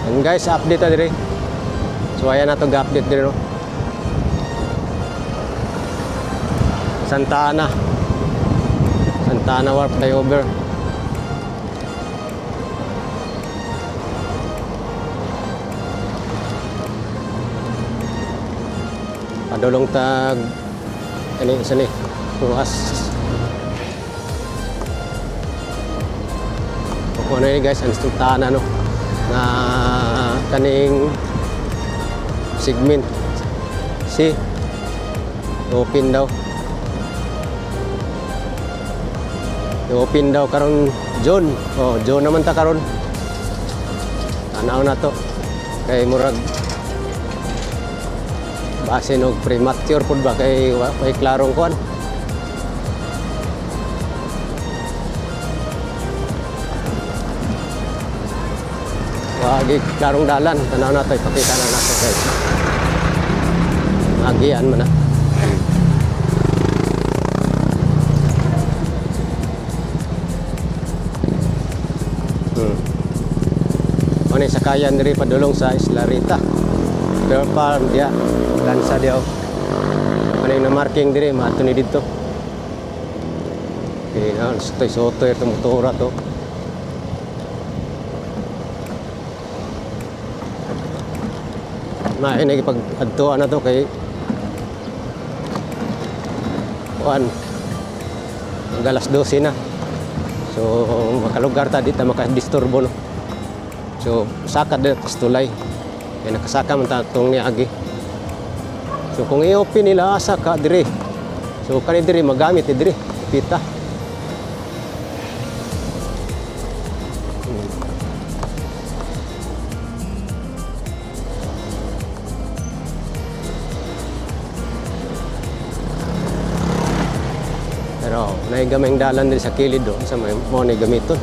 And guys, update na dire. So ayan na to ga-update dire no. Santa Ana Warp flyover. Padulong tag ini isa ni Ruas. Ano ni guys, ang Santa Ana no na kaning segment si open daw. I-open daw karon June. Oh, June naman ta karon. Tanaw na to. Kay murag base og premature pud ba kay may klarong kuan. Wagi klarong dalan, tanaw na to, ipakita na nato guys. Agian man na. Ano yung sakayan diri padulong sa Isla Rita. Pero farm dia, lansa dia. Ano yung na-marking diri, maato ni dito. Okay, soto itong motora to. Na ini pag-adtuan na to kay kuan alas 12 na. So makalugar ta dito makadisturbo no. So sakad dito sa tulay. Kaya nakasaka man ta tong niagi. So kung i-open nila asa ka dire. So kani dire magamit dire pita. Pero naigamay dalan din sa kilid do sa mo ni gamiton.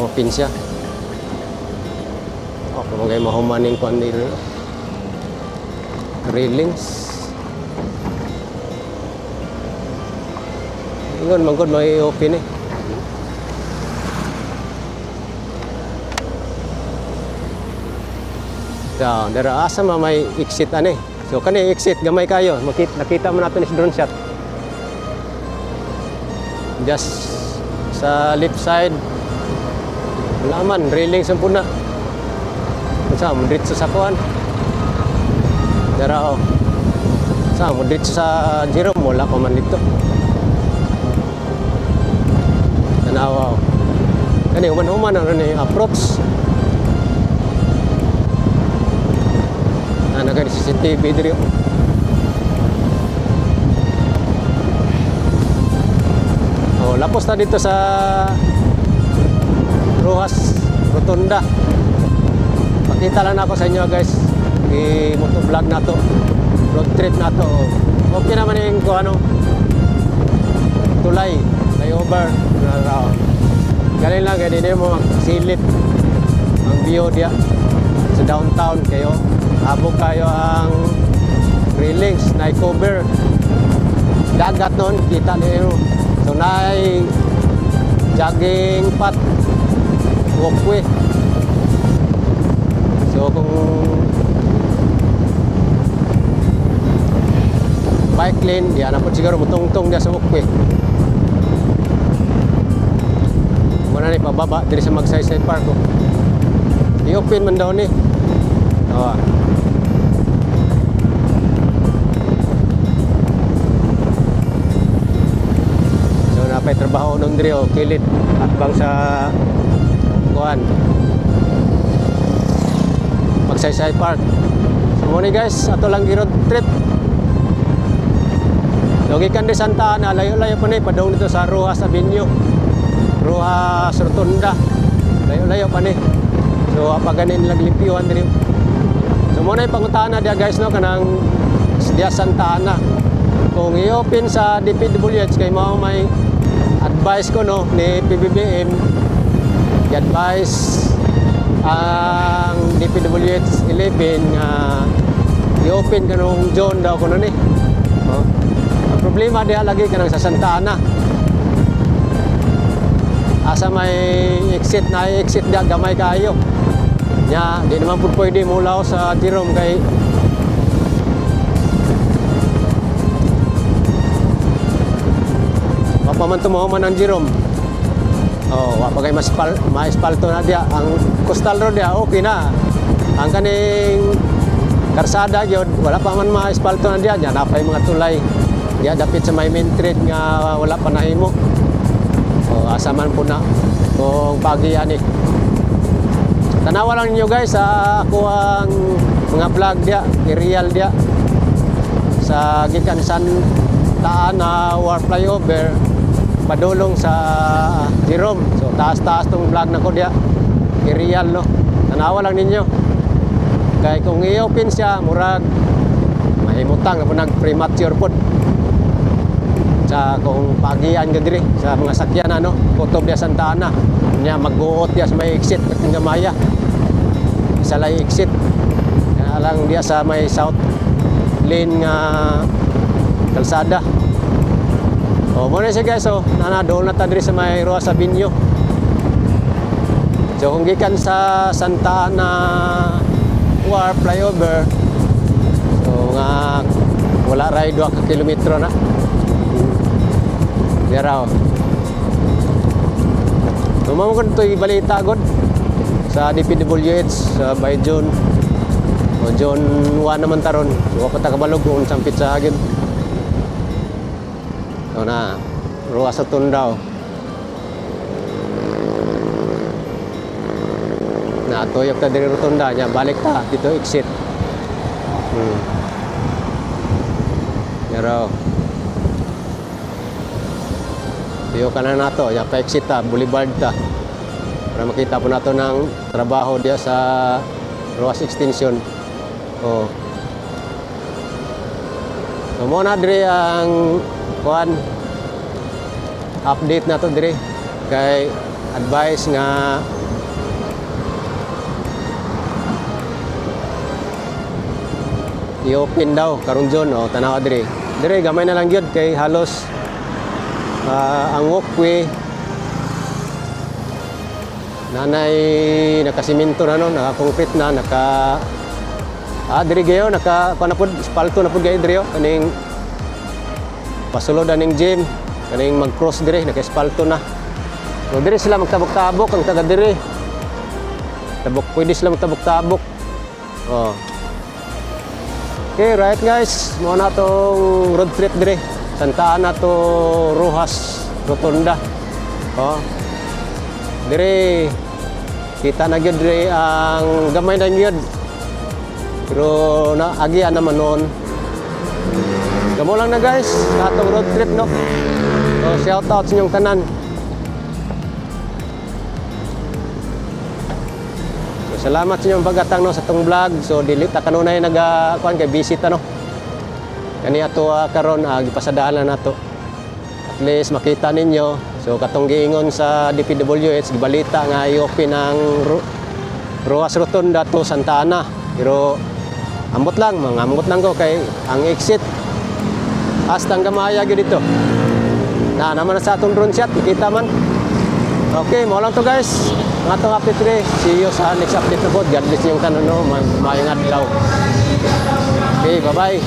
Open siya. Kung kayo mahumaning kuan dito. Railings. Ingon mangkod may open eh. So, dara asa may exit ani. So kani exit gamay kayo. Nakita mo nato ni drone shot. Just sa left side wala man, railing sa puna. Sa mo diretso sa kuan. Dara o. Sa mo diretso sa Jerome wala pa man dito. Tanawa o. Kani human ang ni approach. Naga CCTV diri o. Oh, lapos na dito sa Rojas Rotunda. Pakita lang ako sa inyo guys. I-motovlog na to. Road trip na to. Okay naman yung ano tulay, flyover. Galing lang, ganyan mo silip ang view dia sa downtown kayo. Abog kayo ang railings na i-cover. Dagat nun, kita niyo. So naay jogging path, walkway. So kung bike lane, di na po siguro mutungtong dia sa walkway. Muna ni pababa diri sa Magsaysay Park. I-open man daw ni. Oh. Napay trabaho nun diri o kilid at bang sa kuan Magsaysay Park. So mo ni guys, ato lang gi road trip. Logi kan di Santa Ana, layo-layo pa ni padong dito sa Rojas Avenue, Rojas Rotunda. Layo-layo pa ni. So apa ganin lang limpyuhan diri. So mo na pangutana dia guys no kanang dia Santa Ana. Kung i-open sa DPWH kay mao may advice ko no ni PBBM, i-advise ang DPWH 11 i-open kanong John daw kuno ni. Ang problema diha lagi kanang sa Santa Ana. asa may exit na exit dia gamay kayo. Nya di naman pud pwede mulaw sa Jerome kay mapaman tumuhuman ang Jerome. Oh, wa pa kay ma-espalto na dia ang coastal road dia okay na. Ang kaning karsada gyud wala pa man ma-espalto na dia, nya napay mga tulay. Dia dapit sa may main street nga wala pa nahimo. O asa man po na kung pagi ani. Tanawa lang ninyo guys sa ako ang mga vlog dia, aerial dia sa gikan Santaan na war flyover padulong sa Jerome. So taas-taas tong vlog nako dia, aerial no. Tanawa lang ninyo. Kay kung i-open siya murag mahimutang na po nag premature pod. Sa kung pagian ka diri sa mga sakyan ano, kutob dia Santa Ana nya mag-uot dia sa may exit ng Gamaya. Isa lay exit. Kaya lang dia sa may south lane nga kalsada. O mo na siya guys, so nanadol na ta diri sa may Roa Sabinyo. So kung gikan sa Santa Ana war flyover, so nga wala ray 2 ka kilometro na. Diraw. Tumamo ko ito'y balita god sa DPWH sa by June. O June 1 naman taron. So pa ta kabalog kung sampit sa agin. So na, Roa sa Tundaw. Na tuyok ta diri rotunda nya balik ta dito exit. Diraw. Tiyo ka na nato, ya pa-exit ta, boulevard ta. Para makita po nato ng trabaho diya sa Roas Extension. Oh. So muna dire ang kuan update nato dire kay advice nga i-open daw karon John o tanawa dire. Dire gamay na lang gyud kay halos ang walkway nanay nakasiminto na no, naka-concrete na, diri gayo naka kuan na pud espalto na pud gayo diri kaning pasulod aning gym kaning mag-cross diri naka-espalto na. So diri sila magtabok-tabok ang taga diri. Pwede sila magtabok-tabok. Oh. Okay, right guys, mo na tong road trip dire. Santa Ana to Rojas Rotunda. Oh. Dire kita na gyud dire ang gamay na gyud. Pero na agian naman noon. Gamo lang na guys, sa atong road trip no. So shout out sa inyong tanan. So salamat sa inyong pagkatang no sa tong vlog. So dili ta kanunay kuan kay visit ano. Kani ato karon gipasadaan na nato. At least makita ninyo. So katong giingon sa DPWH gibalita nga i-open ang Roas Rotunda to Santa Ana. Pero ambot lang, mangamot lang ko kay ang exit hasta ang Gamaya gyud dito. Na naman sa atong drone shot kita man. Okay, mo lang to guys. Ang atong update today. See you sa next update na pod. God bless yung tanan no. Mayong adlaw. Okay, bye-bye.